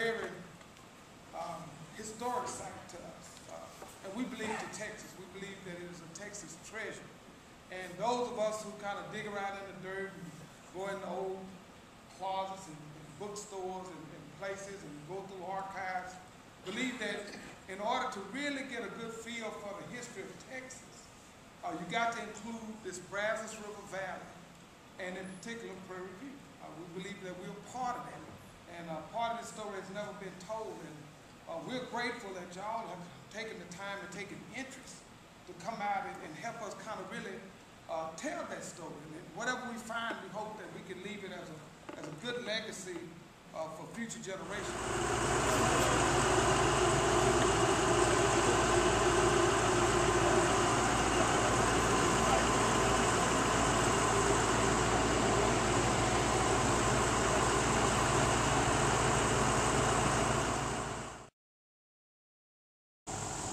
very historic site to us. And we believe to Texas. We believe that it is a Texas treasure. And those of us who kind of dig around in the dirt and go in the old closets and bookstores and places and go through archives, believe that in order to really get a good feel for the history of Texas, you got to include this Brazos River Valley, and in particular Prairie View. We believe that we're part of that, and part of this story has never been told, and we're grateful that y'all have taken the time and taken interest to come out and help us kind of really tell that story. And whatever we find, we hope that we can leave it as a good legacy for future generations.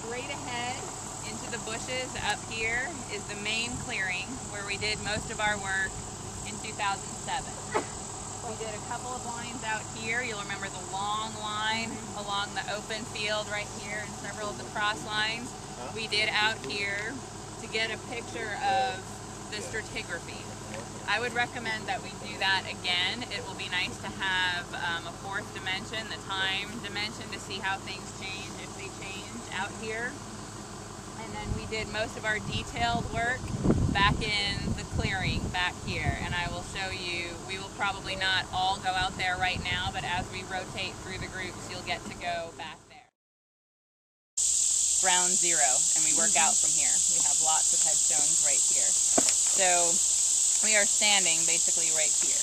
Straight ahead into the bushes up here is the main clearing where we did most of our work in 2007. We did a couple of lines out here. You'll remember the long line along the open field right here and several of the cross lines. We did out here to get a picture of the stratigraphy. I would recommend that we do that again. It will be nice to have a fourth dimension, the time dimension, to see how things change, if they change out here. And then we did most of our detailed work back in the clearing back here. And I will show you, we will probably not all go out there right now, but as we rotate through the groups, you'll get to go back there. Ground zero, and we work out from here. We have lots of headstones right here. So we are standing basically right here,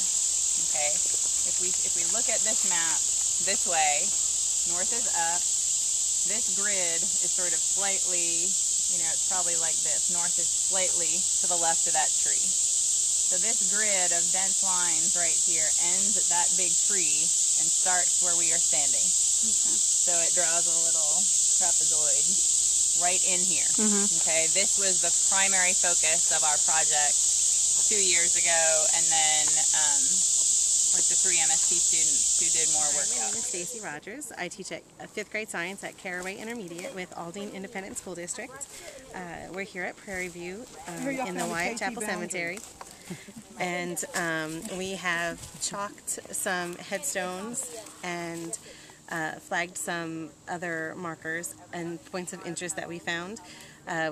okay? If we look at this map this way, north is up. This grid is sort of slightly, you know, it's probably like this. North is slightly to the left of that tree. So this grid of dense lines right here ends at that big tree and starts where we are standing. Okay. So it draws a little trapezoid right in here. Okay, this was the primary focus of our project 2 years ago, and then with the 3 MSP students who did more work. My name is Stacy Rogers. I teach at 5th grade science at Caraway Intermediate with Aldine Independent School District. We're here at Prairie View in the Wyatt Chapel Cemetery. And we have chalked some headstones and flagged some other markers and points of interest that we found.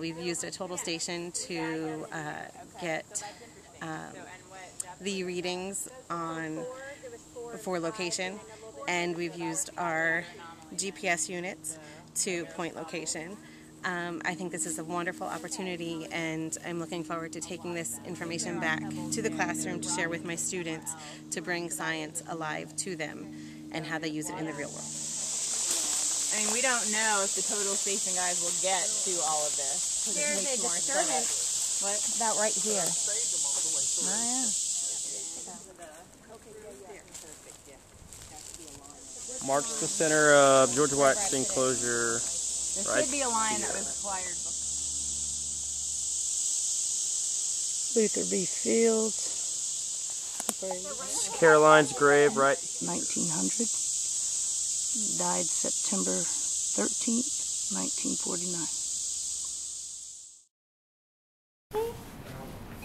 We've used a total station to get the readings for location, and we've used our GPS units to point location. I think this is a wonderful opportunity, and I'm looking forward to taking this information back to the classroom to share with my students to bring science alive to them and how they use it in the real world. I mean, we don't know if the total station guys will get to all of this. There's a disturbance. What? About right here. Oh, yeah. Marks the center of Georgia Wyatt's enclosure. There should be a line that was acquired before. Luther B. Fields. Caroline's grave, right? 1900. Died September 13th, 1949.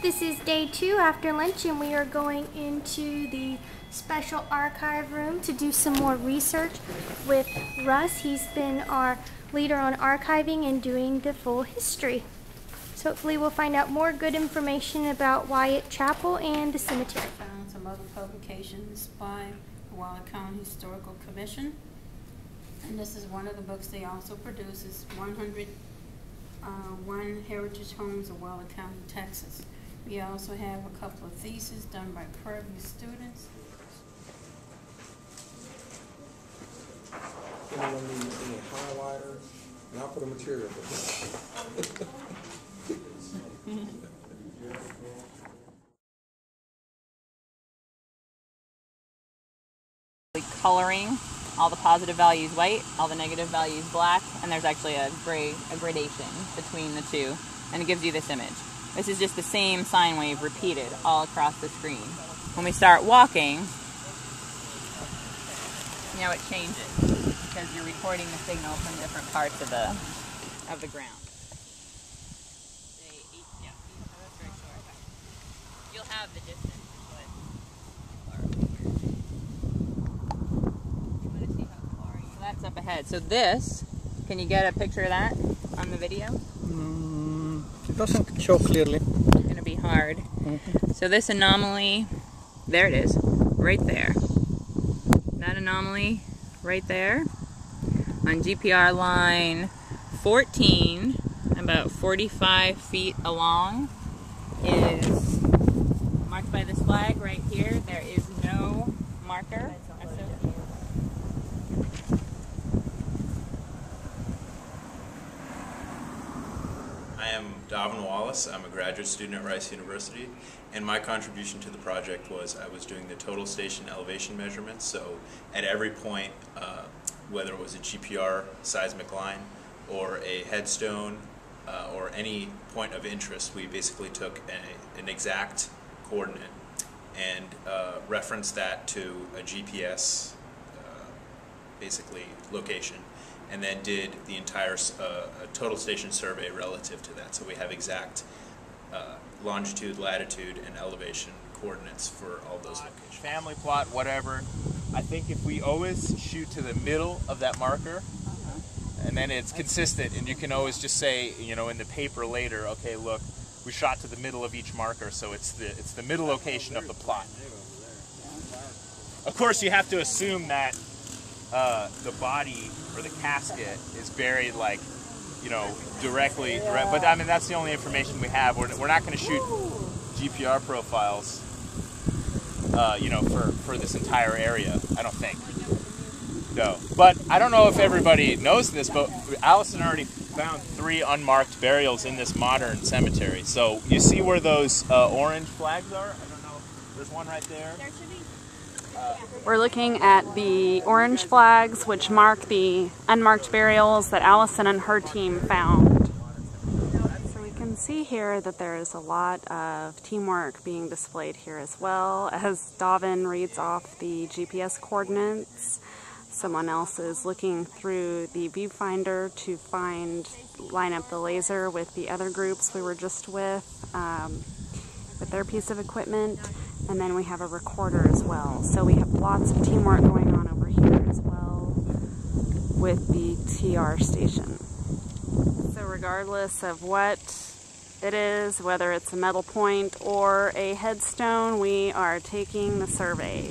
This is day 2 after lunch, and we are going into the special archive room to do some more research with Russ. He's been our leader on archiving and doing the full history. So hopefully we'll find out more good information about Wyatt Chapel and the cemetery. Found some other publications by the Waller County Historical Commission. And this is one of the books they also produce, is 101 Heritage Homes of Waller County, Texas. We also have a couple of theses done by Prairie View students. Anyone need any highlighter? Not for the material. Coloring all the positive values white, all the negative values black, and there's actually a gradation between the two, and it gives you this image. This is just the same sine wave repeated all across the screen. When we start walking, See how it changes because you're recording the signal from different parts of the ground. Yeah, that's very short. You'll have the distance. So that's up ahead. So this, can you get a picture of that on the video? It doesn't show clearly. It's going to be hard. So this anomaly, there it is, right there. That anomaly right there on GPR line 14, about 45 feet along, is marked by this flag right here. There is no marker. I am Davin Wallace. I'm a graduate student at Rice University, and my contribution to the project was I was doing the total station elevation measurements. So at every point, whether it was a GPR seismic line or a headstone or any point of interest, we basically took an exact coordinate and referenced that to a GPS basically location, and then did the entire total station survey relative to that. So we have exact longitude, latitude, and elevation coordinates for all those locations. Family plot, whatever. I think if we always shoot to the middle of that marker, and then it's consistent, and you can always just say, you know, in the paper later, okay, look, we shot to the middle of each marker, so it's the middle location of the plot. Of course, you have to assume that the body or the casket is buried, like, you know, directly, but I mean, that's the only information we have. We're not going to shoot GPR profiles, you know, for this entire area, I don't think. No. But I don't know if everybody knows this, but Allison already found 3 unmarked burials in this modern cemetery. So you see where those orange flags are? I don't know. There's one right there. We're looking at the orange flags, which mark the unmarked burials that Allison and her team found. So we can see here that there is a lot of teamwork being displayed here as well. As Davin reads off the GPS coordinates, someone else is looking through the viewfinder to line up the laser with the other groups we were just with their piece of equipment. And then we have a recorder as well. So we have lots of teamwork going on over here as well with the TR station. So regardless of what it is, whether it's a metal point or a headstone, we are taking the survey.